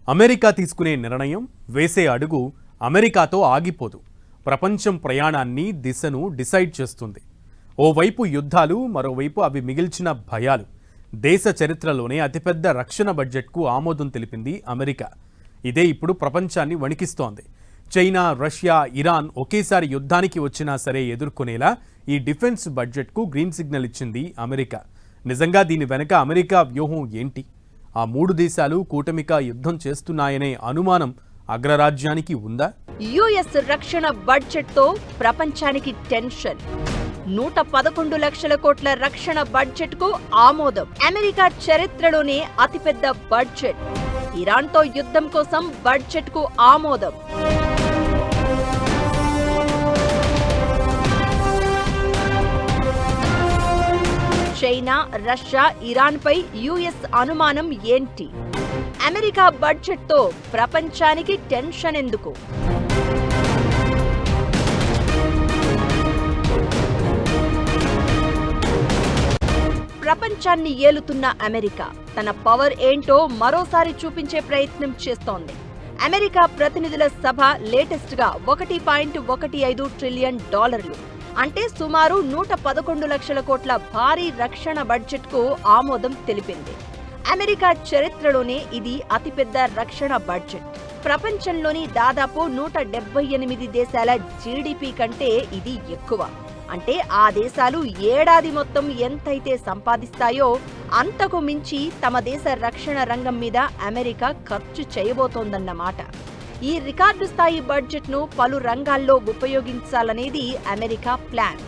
America తీసుకునే నిర్ణయం, వేసే అడుగు అమెరికాతో ఆగిపోదు. ప్రపంచం ప్రయాణాన్ని, దిశను డిసైడ్ చేస్తుంది. ఓవైపు యుద్ధాలు, మరోవైపు అవి మిగిల్చిన భయాలు. దేశ చరిత్రలోనే అతిపెద్ద రక్షణ బడ్జెట్కు ఆమోదం తెలిపింది అమెరికా. ఇదే ఇప్పుడు ప్రపంచాన్ని వణికిస్తోంది. చైనా, రష్యా, ఇరాన్ ఒకేసారి యుద్ధానికి వచ్చినా సరే ఎదుర్కొనేలా ఈ డిఫెన్స్ బడ్జెట్కు గ్రీన్ సిగ్నల్ ఇచ్చింది అమెరికా. నిజంగా దీని వెనక అమెరికా వ్యూహం ఏంటి? ఆ మూడు దేశాలు కూటమిగా యుద్ధం చేస్తున్నాయనే అనుమానం అగ్రరాజ్యానికి ఉందా? యుఎస్ రక్షణ బడ్జెట్ తో ప్రపంచానికి టెన్షన్. 111 లక్షల కోట్ల రక్షణ బడ్జెట్ కు ఆమోదం. అమెరికా చరిత్రలోనే అతిపెద్ద బడ్జెట్. ఇరాన్ తో యుద్ధం కోసం బడ్జెట్ కు ఆమోదం. చైనా, రష్యా, ఇరాన్ పై యుఎస్ అనుమానం ఏంటి? అమెరికా బడ్జెట్ తో ప్రపంచానికి టెన్షన్ ఎందుకు? ప్రపంచాన్ని ఏలుతున్న అమెరికా తన పవర్ ఏంటో మరోసారి చూపించే ప్రయత్నం చేస్తోంది. అమెరికా ప్రతినిధుల సభ లేటెస్ట్ గా $1.15 ట్రిలియన్, అంటే సుమారు 111 లక్షల కోట్ల భారీ రక్షణ బడ్జెట్ కు ఆమోదం తెలిపింది. అమెరికా చరిత్రలోనే ఇది అతిపెద్ద రక్షణ బడ్జెట్. ప్రపంచంలోని దాదాపు 178 దేశాల జీడీపీ కంటే ఇది ఎక్కువ. అంటే ఆ దేశాలు ఏడాది మొత్తం ఎంతైతే సంపాదిస్తాయో అంతకు మించి తమ దేశ రక్షణ రంగం మీద అమెరికా ఖర్చు చేయబోతోందన్నమాట. ఈ రికార్డు స్థాయి బడ్జెట్ ను పలు రంగాల్లో ఉపయోగించాలనేది అమెరికా ప్లాన్.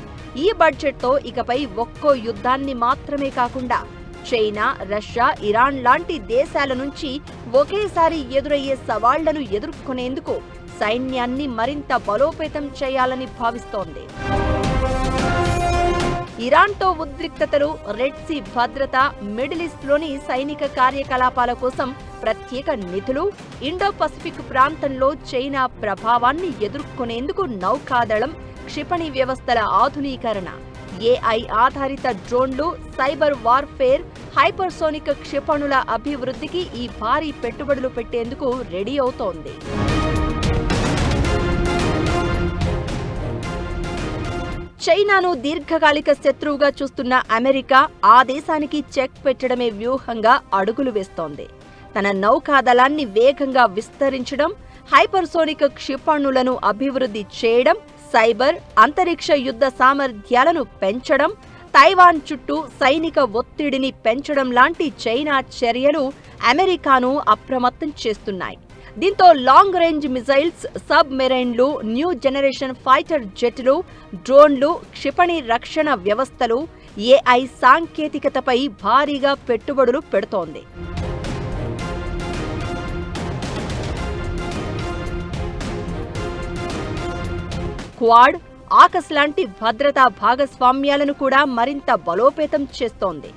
ఈ బడ్జెట్ తో ఇకపై ఒక్కో యుద్ధాన్ని మాత్రమే కాకుండా చైనా, రష్యా, ఇరాన్ లాంటి దేశాల నుంచి ఒకేసారి ఎదురయ్యే సవాళ్లను ఎదుర్కొనేందుకు సైన్యాన్ని మరింత బలోపేతం చేయాలని భావిస్తోంది. ఇరాన్తో ఉద్రిక్తతలు, రెడ్ సీ భద్రత, మిడిల్ ఈస్ట్లోని సైనిక కార్యకలాపాల కోసం ప్రత్యేక నిధులు, ఇండో పసిఫిక్ ప్రాంతంలో చైనా ప్రభావాన్ని ఎదుర్కొనేందుకు నౌకాదళం, క్షిపణి వ్యవస్థల ఆధునీకరణ, ఏఐ ఆధారిత డ్రోన్లు, సైబర్ వార్ఫేర్, హైపర్సోనిక్ క్షిపణుల అభివృద్ధికి ఈ భారీ పెట్టుబడులు పెట్టేందుకు రెడీ అవుతోంది. చైనాను దీర్ఘకాలిక శత్రువుగా చూస్తున్న అమెరికా ఆ దేశానికి చెక్ పెట్టడమే వ్యూహంగా అడుగులు వేస్తోంది. తన నౌకాదళాన్ని వేగంగా విస్తరించడం, హైపర్సోనిక్ క్షిపణులను అభివృద్ధి చేయడం, సైబర్, అంతరిక్ష యుద్ధ సామర్థ్యాలను పెంచడం, తైవాన్ చుట్టూ సైనిక ఒత్తిడిని పెంచడం లాంటి చైనా చర్యలు అమెరికాను అప్రమత్తం చేస్తున్నాయి. దీంతో లాంగ్ రేంజ్ మిజైల్స్, సబ్ మెరైన్లు, న్యూ జనరేషన్ ఫైటర్ జెట్లు, డ్రోన్లు, క్షిపణి రక్షణ వ్యవస్థలు, ఏఐ సాంకేతికతపై భారీగా పెట్టుబడులు పెడుతోంది. క్వాడ్, ఆకస్ లాంటి భద్రతా భాగస్వామ్యాలను కూడా మరింత బలోపేతం చేస్తోంది.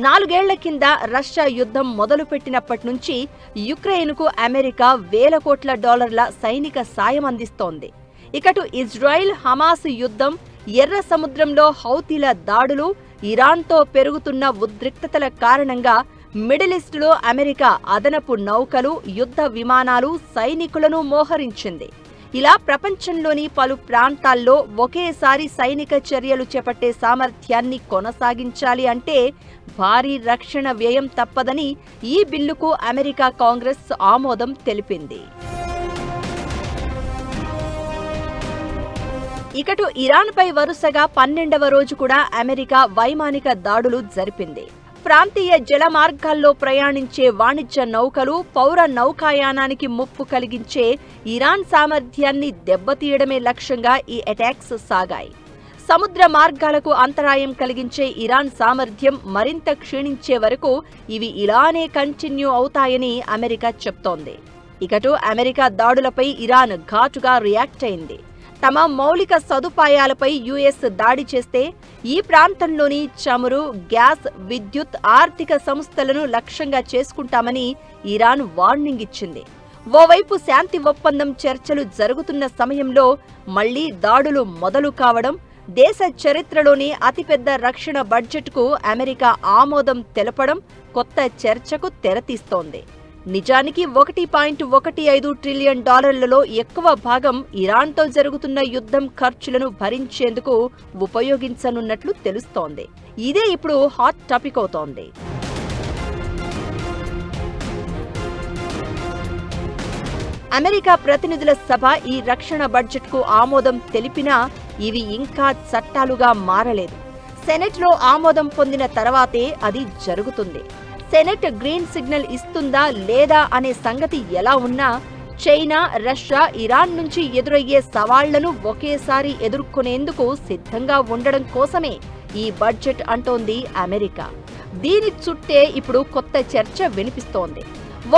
4 ఏళ్ల కింద రష్యా యుద్ధం మొదలుపెట్టినప్పటి నుంచి యుక్రెయిన్కు అమెరికా $వేల కోట్ల సైనిక సాయం అందిస్తోంది. ఇకటు ఇజ్రాయిల్, హమాస్ యుద్ధం, ఎర్ర సముద్రంలో హౌతీల దాడులు, ఇరాన్తో పెరుగుతున్న ఉద్రిక్తతల కారణంగా మిడిల్ ఈస్ట్లో అమెరికా అదనపు నౌకలు, యుద్ధ విమానాలు, సైనికులను మోహరించింది. ఇలా ప్రపంచంలోని పలు ప్రాంతాల్లో ఒకేసారి సైనిక చర్యలు చేపట్టే సామర్థ్యాన్ని కొనసాగించాలి అంటే భారీ రక్షణ వ్యయం తప్పదని ఈ బిల్లుకు అమెరికా కాంగ్రెస్ ఆమోదం తెలిపింది. ఇకటు ఇరాన్పై వరుసగా 12వ రోజు కూడా అమెరికా వైమానిక దాడులు జరిపింది. ప్రాంతీయ జల మార్గాల్లో ప్రయాణించే వాణిజ్య నౌకలు, పౌర నౌకాయానానికి ముప్పు కలిగించే ఇరాన్ సామర్థ్యాన్ని దెబ్బతీయడమే లక్ష్యంగా ఈ అటాక్స్ సాగాయి. సముద్ర మార్గాలకు అంతరాయం కలిగించే ఇరాన్ సామర్థ్యం మరింత క్షీణించే వరకు ఇవి ఇలానే కంటిన్యూ అవుతాయని అమెరికా చెప్తోంది. ఇకటు అమెరికా దాడులపై ఇరాన్ ఘాటుగా రియాక్ట్ అయింది. తమ మౌలిక సదుపాయాలపై యుఎస్ దాడి చేస్తే ఈ ప్రాంతంలోని చమురు, గ్యాస్, విద్యుత్, ఆర్థిక సంస్థలను లక్ష్యంగా చేసుకుంటామని ఇరాన్ వార్నింగ్ ఇచ్చింది. ఓవైపు శాంతి ఒప్పందం చర్చలు జరుగుతున్న సమయంలో మళ్లీ దాడులు మొదలు కావడం దేశ చరిత్రలోని అతిపెద్ద రక్షణ బడ్జెట్కు అమెరికా ఆమోదం తెలపడం కొత్త చర్చకు తెరతీస్తోంది. నిజానికి 1.15 ట్రిలియన్ డాలర్లలో ఎక్కువ భాగం ఇరాన్తో జరుగుతున్న యుద్ధం ఖర్చులను భరించేందుకు ఉపయోగించనున్నట్లు తెలుస్తోంది. ఇదే ఇప్పుడు హాట్ టాపిక్ అవుతోంది. అమెరికా ప్రతినిధుల సభ ఈ రక్షణ బడ్జెట్కు ఆమోదం తెలిపినా ఇవి ఇంకా చట్టాలుగా మారలేదు. సెనెట్లో ఆమోదం పొందిన తర్వాతే అది జరుగుతుంది. సెనెట్ గ్రీన్ సిగ్నల్ ఇస్తుందా లేదా అనే సంగతి ఎలా ఉన్నా చైనా, రష్యా, ఇరాన్ నుంచి ఎదురయ్యే సవాళ్లను ఒకేసారి ఎదుర్కొనేందుకు సిద్ధంగా ఉండడం కోసమే ఈ బడ్జెట్ అంటోంది అమెరికా. దీని చుట్టే ఇప్పుడు కొత్త చర్చ వినిపిస్తోంది.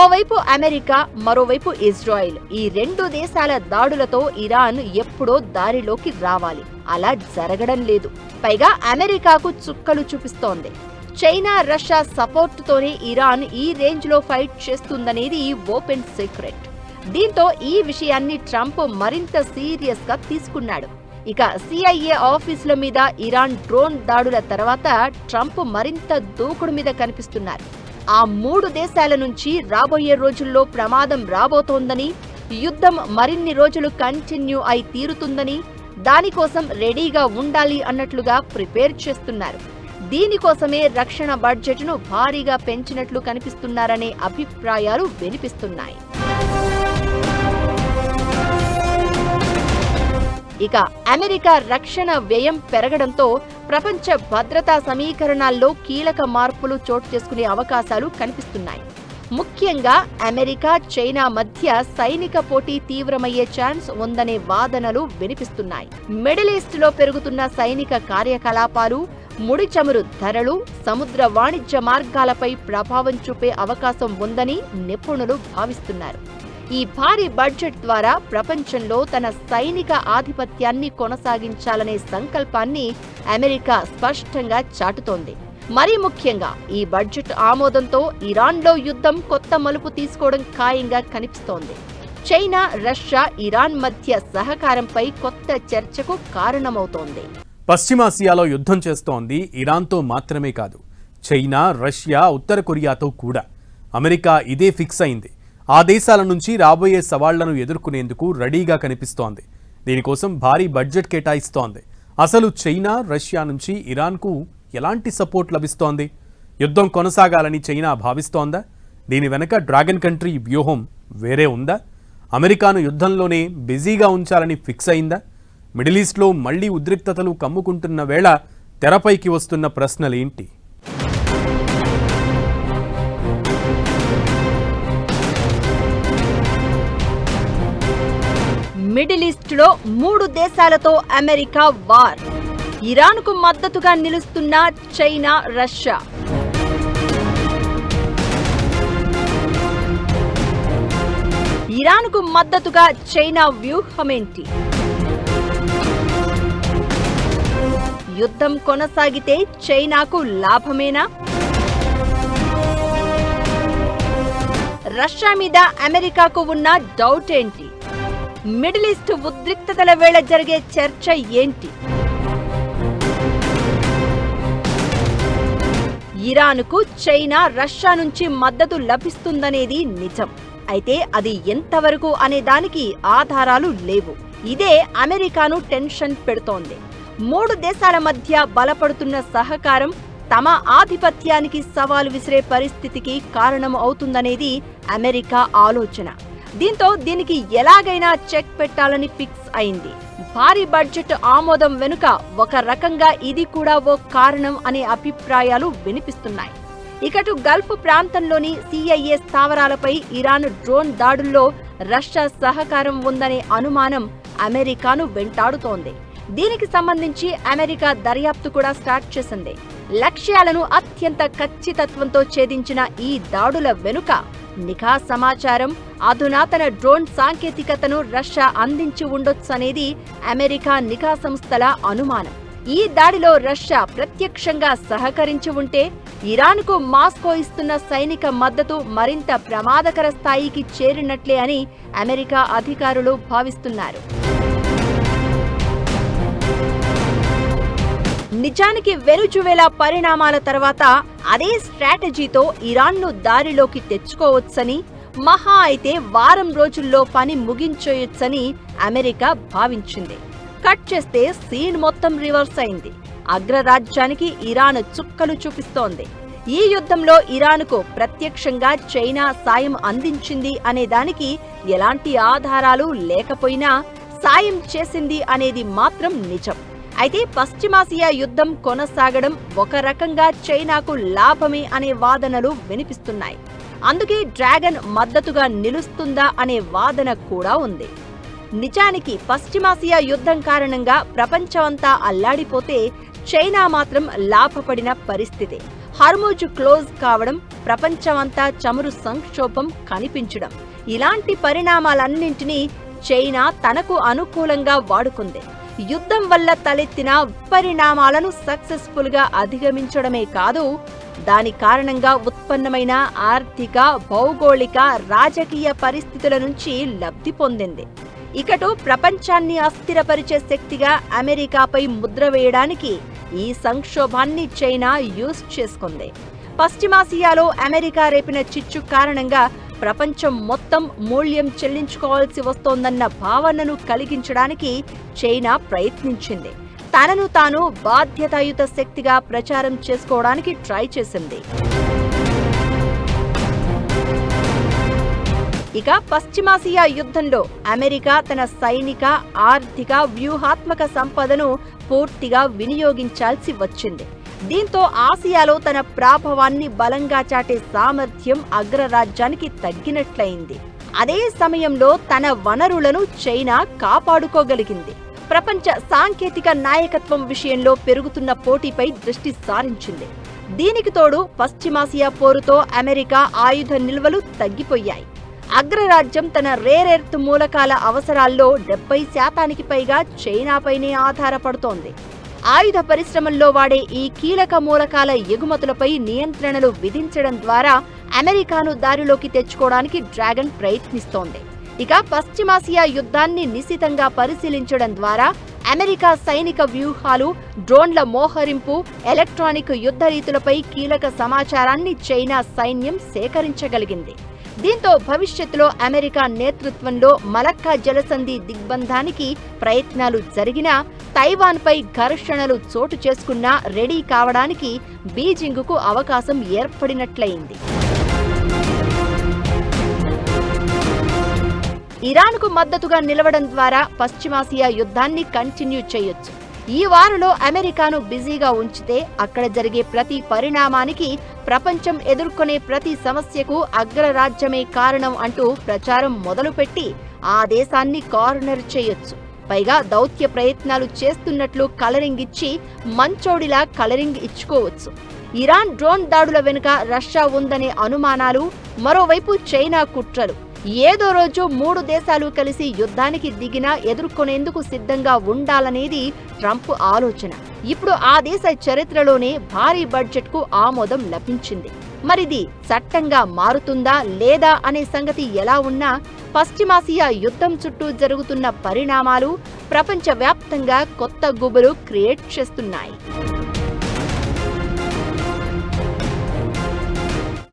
ఓవైపు అమెరికా, మరోవైపు ఇజ్రాయిల్. ఈ రెండు దేశాల దాడులతో ఇరాన్ ఎప్పుడో దారిలోకి రావాలి. అలా జరగడం లేదు. పైగా అమెరికాకు చుక్కలు చూపిస్తోంది. చైనా, రష్యా సపోర్టుతోనే ఇరాన్ ఈ రేంజ్లో ఫైట్ చేస్తుందనేది ఓపెన్ సీక్రెట్. దీంతో ఈ విషయాన్ని ట్రంప్ మరింత సీరియస్ గా తీసుకున్నాడు. ఇక CIA ఆఫీసుల మీద ఇరాన్ డ్రోన్ దాడుల తర్వాత ట్రంప్ మరింత దూకుడు మీద కనిపిస్తున్నారు. ఆ 3 దేశాల నుంచి రాబోయే రోజుల్లో ప్రమాదం రాబోతోందని, యుద్ధం మరిన్ని రోజులు కంటిన్యూ అయి తీరుతుందని, దానికోసం రెడీగా ఉండాలి అన్నట్లుగా ప్రిపేర్ చేస్తున్నారు. దీనికోసమే రక్షణ బడ్జెట్ను భారీగా పెంచినట్లు కనిపిస్తున్నారనే అభిప్రాయాలు వినిపిస్తున్నాయి. ఇక అమెరికా రక్షణ వ్యయం పెరగడంతో ప్రపంచ భద్రతా సమీకరణాల్లో కీలక మార్పులు చోటు చేసుకునే అవకాశాలు కనిపిస్తున్నాయి. ముఖ్యంగా అమెరికా, చైనా మధ్య సైనిక పోటీ తీవ్రమయ్యే ఛాన్స్ ఉందనే వాదనలు వినిపిస్తున్నాయి. మిడిల్ ఈస్ట్లో పెరుగుతున్న సైనిక కార్యకలాపాలు, ముడి చమురు ధరలు, సముద్ర వాణిజ్య మార్గాలపై ప్రభావం చూపే అవకాశం ఉందని నిపుణులు భావిస్తున్నారు. ఈ భారీ బడ్జెట్ ద్వారా ప్రపంచంలో తన సైనిక ఆధిపత్యాన్ని కొనసాగించాలనే సంకల్పాన్ని అమెరికా స్పష్టంగా చాటుతోంది. మరీ ముఖ్యంగా ఈ బడ్జెట్ ఆమోదంతో ఇరాన్లో యుద్ధం కొత్త మలుపు తీసుకోవడం ఖాయంగా కనిపిస్తోంది. చైనా, రష్యా, ఇరాన్ మధ్య సహకారంపై కొత్త చర్చకు కారణమవుతోంది. పశ్చిమాసియాలో యుద్ధం చేస్తోంది ఇరాన్తో మాత్రమే కాదు, చైనా, రష్యా, ఉత్తర కొరియాతో కూడా. అమెరికా ఇదే ఫిక్స్ అయింది. ఆ దేశాల నుంచి రాబోయే సవాళ్లను ఎదుర్కొనేందుకు రెడీగా కనిపిస్తోంది. దీనికోసం భారీ బడ్జెట్ కేటాయిస్తోంది. అసలు చైనా, రష్యా నుంచి ఇరాన్కు ఎలాంటి సపోర్ట్ లభిస్తోంది? యుద్ధం కొనసాగాలని చైనా భావిస్తోందా? దీని వెనక డ్రాగన్ కంట్రీ వ్యూహం వేరే ఉందా? అమెరికాను యుద్ధంలోనే బిజీగా ఉంచాలని ఫిక్స్ అయిందా? మిడిల్ ఈస్ట్లో మళ్లీ ఉద్రిక్తతలు కమ్ముకుంటున్న వేళ తెరపైకి వస్తున్న ప్రశ్నలేంటి? మిడిల్ ఈస్ట్లో 3 దేశాలతో అమెరికా వార్. ఇరాన్కు మద్దతుగా నిలుస్తున్న చైనా, రష్యా. ఇరాన్కు మద్దతుగా చైనా వ్యూహమేంటి? యుద్ధం కొనసాగితే చైనాకు లాభమేనా? రష్యా మీద అమెరికాకు ఉన్న డౌట్ ఏంటి? మిడిల్ ఈస్ట్ ఉద్రిక్తతల వేళ జరిగే చర్చ ఏంటి? ఇరాన్కు చైనా, రష్యా నుంచి మద్దతు లభిస్తుందనేది నిజం. అయితే అది ఎంతవరకు అనే దానికి ఆధారాలు లేవు. ఇదే అమెరికాను టెన్షన్ పెడుతోంది. 3 దేశాల మధ్య బలపడుతున్న సహకారం తమ ఆధిపత్యానికి సవాలు విసిరే పరిస్థితికి కారణం అవుతుందనేది అమెరికా ఆలోచన. దీంతో దీనికి ఎలాగైనా చెక్ పెట్టాలని ఫిక్స్ అయింది. భారీ బడ్జెట్ ఆమోదం వెనుక ఒక రకంగా ఇది కూడా ఓ కారణం అనే అభిప్రాయాలు వినిపిస్తున్నాయి. ఇకటు గల్ఫ్ ప్రాంతంలోని CIA స్థావరాలపై ఇరాన్ డ్రోన్ దాడుల్లో రష్యా సహకారం ఉందనే అనుమానం అమెరికాను వెంటాడుతోంది. దీనికి సంబంధించి అమెరికా దర్యాప్తు కూడా స్టార్ట్ చేసింది. లక్ష్యాలను అత్యంత ఖచ్చితత్వంతో ఛేదించిన ఈ దాడుల వెనుక నిఘా సమాచారం, అధునాతన డ్రోన్ సాంకేతికతను రష్యా అందించి ఉండొచ్చనేది అమెరికా నిఘా సంస్థల అనుమానం. ఈ దాడిలో రష్యా ప్రత్యక్షంగా సహకరించి ఉంటే ఇరాన్కు మాస్కో ఇస్తున్న సైనిక మద్దతు మరింత ప్రమాదకర స్థాయికి చేరినట్లే అని అమెరికా అధికారులు భావిస్తున్నారు. నిజానికి వెనుజువేలా పరిణామాల తర్వాత అదే స్ట్రాటజీతో ఇరాన్ను దారిలోకి తెచ్చుకోవచ్చని, మహా అయితే వారం రోజుల్లో పని ముగించేయొచ్చని అమెరికా భావించింది. కట్ చేస్తే సీన్ మొత్తం రివర్స్ అయింది. అగ్రరాజ్యానికి ఇరాన్ చుక్కలు చూపిస్తోంది. ఈ యుద్ధంలో ఇరాన్కు ప్రత్యక్షంగా చైనా సాయం అందించింది అనే దానికి ఎలాంటి ఆధారాలు లేకపోయినా సాయం చేసింది అనేది మాత్రం నిజం. అయితే పశ్చిమాసియా యుద్ధం కొనసాగడం ఒక రకంగా చైనాకు లాభమే అనే వాదనలు వినిపిస్తున్నాయి. అందుకే డ్రాగన్ మద్దతుగా నిలుస్తుందా అనే వాదన కూడా ఉంది. నిజానికి పశ్చిమాసియా యుద్ధం కారణంగా ప్రపంచమంతా అల్లాడిపోతే చైనా మాత్రం లాభపడిన పరిస్థితి. హార్ముజ్ క్లోజ్ కావడం, ప్రపంచమంతా చమురు సంక్షోభం కనిపించడం, ఇలాంటి పరిణామాలన్నింటినీ చైనా తనకు అనుకూలంగా వాడుకుంది. యుద్ధం వల్ల తలెత్తిన పరిణామాలను సక్సెస్ఫుల్ గా అధిగమించడమే కాదు, దాని కారణంగా ఉత్పన్నమైన ఆర్థిక, భౌగోళిక, రాజకీయ పరిస్థితుల నుంచి లబ్ధి పొందింది. ఇకటు ప్రపంచాన్ని అస్థిరపరిచే శక్తిగా అమెరికాపై ముద్ర వేయడానికి ఈ సంక్షోభాన్ని చైనా యూజ్ చేసుకుంది. పశ్చిమాసియాలో అమెరికా రేపిన చిచ్చు కారణంగా ప్రపంచం మొత్తం మూల్యం చెల్లించుకోవాల్సి వస్తోందన్న భావనను కలిగించడానికి చైనా ప్రయత్నించింది. తనను తాను బాధ్యతాయుత శక్తిగా ప్రచారం చేసుకోవడానికి ట్రై చేసింది. ఇక పశ్చిమాసియా యుద్ధంలో అమెరికా తన సైనిక, ఆర్థిక, వ్యూహాత్మక సంపదను పూర్తిగా వినియోగించాల్సి వచ్చింది. దీంతో ఆసియాలో తన ప్రాభవాన్ని బలంగా చాటే సామర్థ్యం అగ్రరాజ్యానికి తగ్గినట్లయింది. అదే సమయంలో తన వనరులను చైనా కాపాడుకోగలిగింది. ప్రపంచ సాంకేతిక నాయకత్వం విషయంలో పెరుగుతున్న పోటీపై దృష్టి సారించింది. దీనికి తోడు పశ్చిమాసియా పోరుతో అమెరికా ఆయుధ నిల్వలు తగ్గిపోయాయి. అగ్రరాజ్యం తన రేరెర్త్ మూలకాల అవసరాల్లో 70% పైగా చైనాపైనే ఆధారపడుతోంది. ఆయుధ పరిశ్రమల్లో వాడే ఈ కీలక మూలకాల ఎగుమతులపై నియంత్రణలు విధించడం ద్వారా అమెరికాను దారిలోకి తెచ్చుకోవడానికి డ్రాగన్ ప్రయత్నిస్తోంది. ఇక పశ్చిమాసియా యుద్ధాన్ని నిశితంగా పరిశీలించడం ద్వారా అమెరికా సైనిక వ్యూహాలు, డ్రోన్ల మోహరింపు, ఎలక్ట్రానిక్ యుద్ధ రీతులపై కీలక సమాచారాన్ని చైనా సైన్యం సేకరించగలిగింది. దీంతో భవిష్యత్తులో అమెరికా నేతృత్వంలో మలక్కా జలసంధి దిగ్బంధానికి ప్రయత్నాలు జరిగినా, తైవాన్పై ఘర్షణలు చోటు చేసుకున్నా రెడీ కావడానికి బీజింగ్కు అవకాశం ఏర్పడినట్లయింది. ఇరాన్కు మద్దతుగా నిలవడం ద్వారా పశ్చిమాసియా యుద్ధాన్ని కంటిన్యూ చేయొచ్చు. ఈ వారంలో అమెరికాను బిజీగా ఉంచితే అక్కడ జరిగే ప్రతి పరిణామానికి, ప్రపంచం ఎదుర్కొనే ప్రతి సమస్యకు అగ్రరాజ్యమే కారణం అంటూ ప్రచారం మొదలుపెట్టి ఆ దేశాన్ని కార్నర్ చేయొచ్చు. పైగా దౌత్య ప్రయత్నాలు చేస్తున్నట్లు కలరింగ్ ఇచ్చి మంచోడిలా కలరింగ్ ఇచ్చుకోవచ్చు. ఇరాన్ డ్రోన్ దాడుల వెనుక రష్యా ఉందనే అనుమానాలు, మరోవైపు చైనా కుట్రలు, ఏదో రోజు 3 దేశాలు కలిసి యుద్ధానికి దిగినా ఎదుర్కొనేందుకు సిద్ధంగా ఉండాలనేది ట్రంప్ ఆలోచన. ఇప్పుడు ఆ దేశ చరిత్రలోనే భారీ బడ్జెట్కు ఆమోదం లభించింది. మరిది చట్టంగా మారుతుందా లేదా అనే సంగతి ఎలా ఉన్నా, పశ్చిమాసియా యుద్ధం చుట్టూ జరుగుతున్న పరిణామాలు ప్రపంచవ్యాప్తంగా కొత్త గుబులు క్రియేట్ చేస్తున్నాయి.